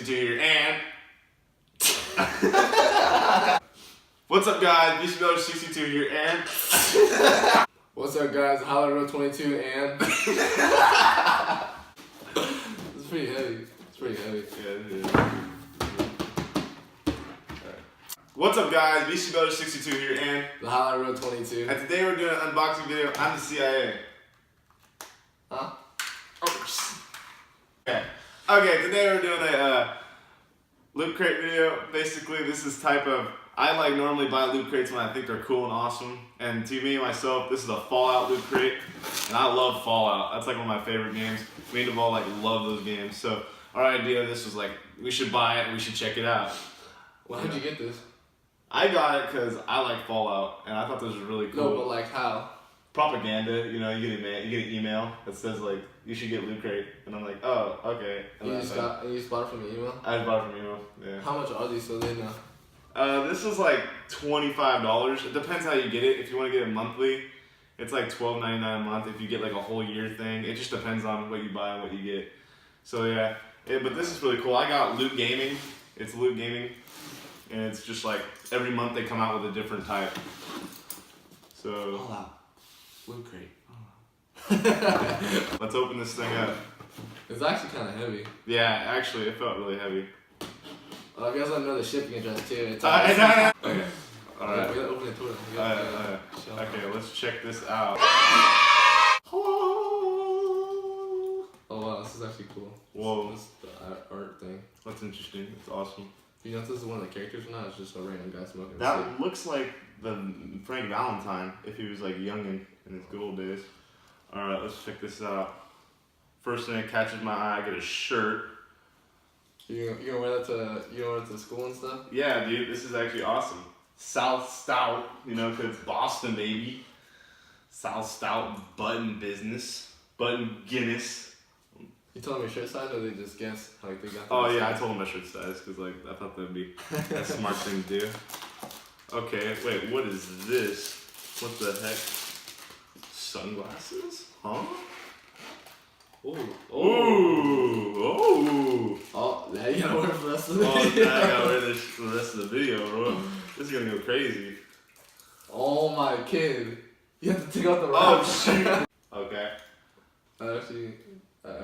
62 here, and what's up, guys? BCBelder62 here, and what's up, guys? Hollywood 22, and it's pretty heavy. It's pretty heavy. Yeah, it is. What's up, guys? BCBelder62 here, and the Hollywood 22. and today we're doing an unboxing video. I'm the CIA. Huh? Okay, today we're doing a Lootcrate video. Basically, this is type of, I like normally buy loot crates when I think they're cool and awesome. And to me, myself, this is a Fallout loot crate. And I love Fallout. That's like one of my favorite games. Me and Duvall like love those games. So our idea of this was like, we should buy it and we should check it out. Why did you get this? I got it because I like Fallout and I thought this was really cool. No, but like how? Propaganda, you know, you get an email that says like, you should get Loot Crate, and I'm like, oh, okay. And you just bought it from an email? I just bought it from email, yeah. How much are these so they know? This is like $25. It depends how you get it. If you want to get it monthly, it's like $12.99 a month. If you get like a whole year thing, it just depends on what you buy and what you get. So yeah, but this is really cool. I got Loot Gaming. It's Loot Gaming, and it's just like every month they come out with a different type. So. Fallout. Loot Crate. Let's open this thing up. It's actually kind of heavy. Yeah, actually, it felt really heavy. I guess I know the shipping address too. It's Okay. Alright. We gotta open it to it. Okay, let's check this out. Oh wow, this is actually cool. Whoa. This is the art thing. That's interesting. It's awesome. You know if this is one of the characters or not? It's just a random guy smoking. That looks like the Frank Valentine if he was like youngin' in his good old days. Alright, let's check this out. First thing that catches my eye, I get a shirt. You gonna wear that to school and stuff? Yeah, dude, this is actually awesome. South Stout, you know, because Boston, baby. South Stout button business. Button Guinness. You told me shirt size, or they just guessed how they got? Oh yeah, I told them my shirt size because like I thought that'd be a smart thing to do. Okay, wait, what is this? What the heck? Sunglasses? Huh? Ooh. Ooh. Oh, now you gotta wear it for the rest of the video. Oh, now I gotta wear this for the rest of the video, bro. This is gonna go crazy. Oh my kid. You have to take out the wrap. Oh shoot. Okay. I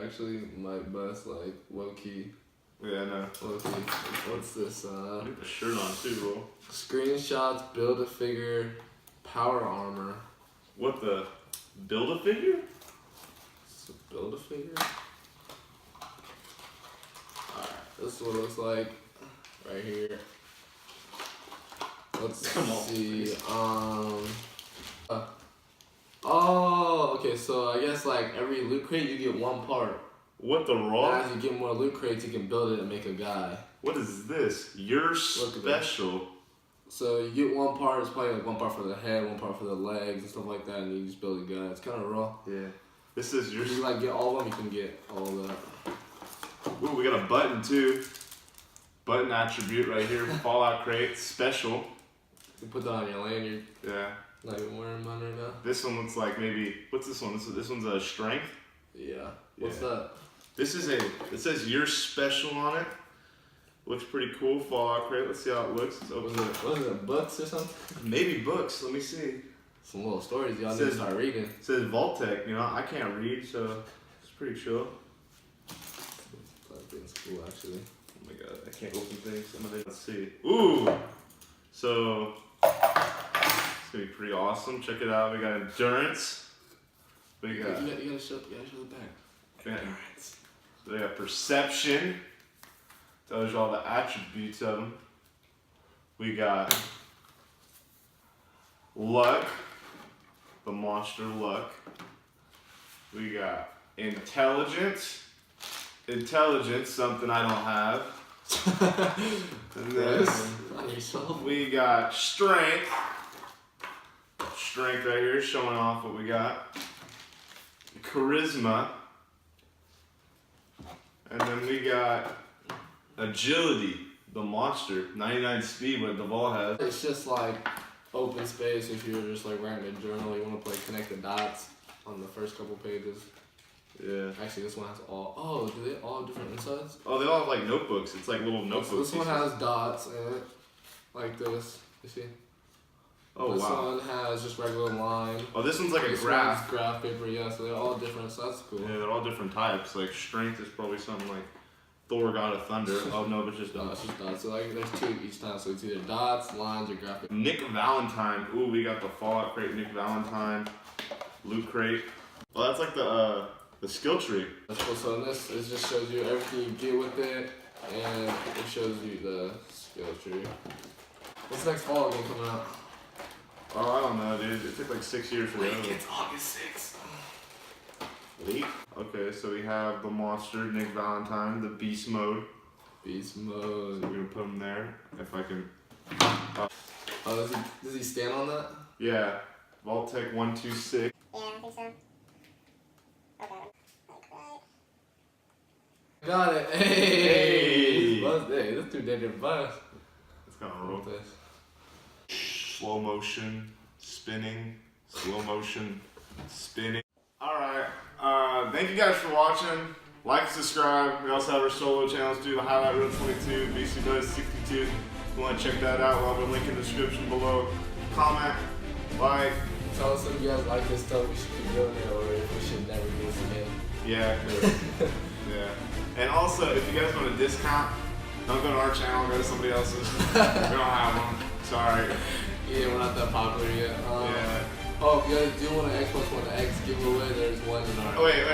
actually might bust like low key. Yeah, I know. Low key. What's this? Put the shirt on too, bro. Screenshots, build a figure, power armor. What the? Build a figure? So build a figure? Alright, this is what it looks like right here. Let's see. Oh, okay, so I guess like every loot crate you get one part. What the raw? And as you get more loot crates, you can build it and make a guy. What is this? You're special. So you get one part, it's probably like one part for the head, one part for the legs and stuff like that, and you just build a guy. It's kind of raw. Yeah. This is your. If you like get all of them, you can get all of that. Ooh, we got a button too. Button attribute right here. Fallout crate special. You put that on your lanyard. Yeah. Not even wearing mine right now. This one looks like maybe. What's this one? This one's a strength. Yeah. What's that? This is it says you're special on it. Looks pretty cool. Fallout crate. Let's see how it looks. Let's open it. What is it? Books or something? Maybe books. Let me see. Some little stories y'all need to start reading. It says Vault-Tec. You know, I can't read, so it's pretty chill. It's cool, actually. Oh my god, I can't open things. Let's see. Ooh! So, it's gonna be pretty awesome. Check it out. We got endurance. We got. You gotta show the back. Endurance. So we got perception. Tells you all the attributes of them. We got luck. The monster luck. We got intelligence. Intelligence, something I don't have. And then we got strength. Strength right here, showing off what we got. Charisma. And then we got agility, the monster. 99 speed, what Duvall has. It's just like open space if you're just like writing a journal, you want to play connect the dots on the first couple pages. Yeah. Actually, this one has all. Oh, do they all have different insides? Oh, they all have like notebooks. It's like little notebooks. This one has dots in it, like this. You see? Oh, this wow. one has just regular line. Oh, this one's like a This graph. one's graph paper, yeah. So they're all different. So that's cool. Yeah, they're all different types. Like strength is probably something like Thor God of Thunder. Oh no, but it's just No, dots. it's just dots. So like, there's two each time. So it's either dots, lines, or graph paper. Nick Valentine. Ooh, we got the Fallout crate. Nick Valentine. Lootcrate. Oh, that's like the skill tree. That's cool. So in this, it just shows you everything you get with it, and it shows you the skill tree. What's the next Fallout game coming out? Oh, I don't know, dude. It took like 6 years for the other one. It's August 6th. Leak. Okay, so we have the monster, Nick Valentine, the beast mode. Beast So mode. we're gonna put him there. If I can. Oh, does he stand on that? Yeah. Vault-Tec 126. Yeah, I think so. Okay. Like right. Got it. Hey. Hey. Hey, this dude did your bust. It's kind of roll. With this. Slow motion, spinning, slow motion, spinning. Alright, thank you guys for watching. Like and subscribe. We also have our solo channels too, the Highlight Reel 22, BC Buzz 62. If you want to check that out, we'll have a link in the description below. Comment, like. Tell us if you guys like this stuff, we should keep doing it, or if we should never do this again. Yeah, yeah. And also, if you guys want a discount, don't go to our channel, go to somebody else's. We don't have one. Sorry. Yeah, we're not that popular yet. Yeah. Oh, if you guys do want an Xbox One X giveaway, there's one in our. Oh, wait,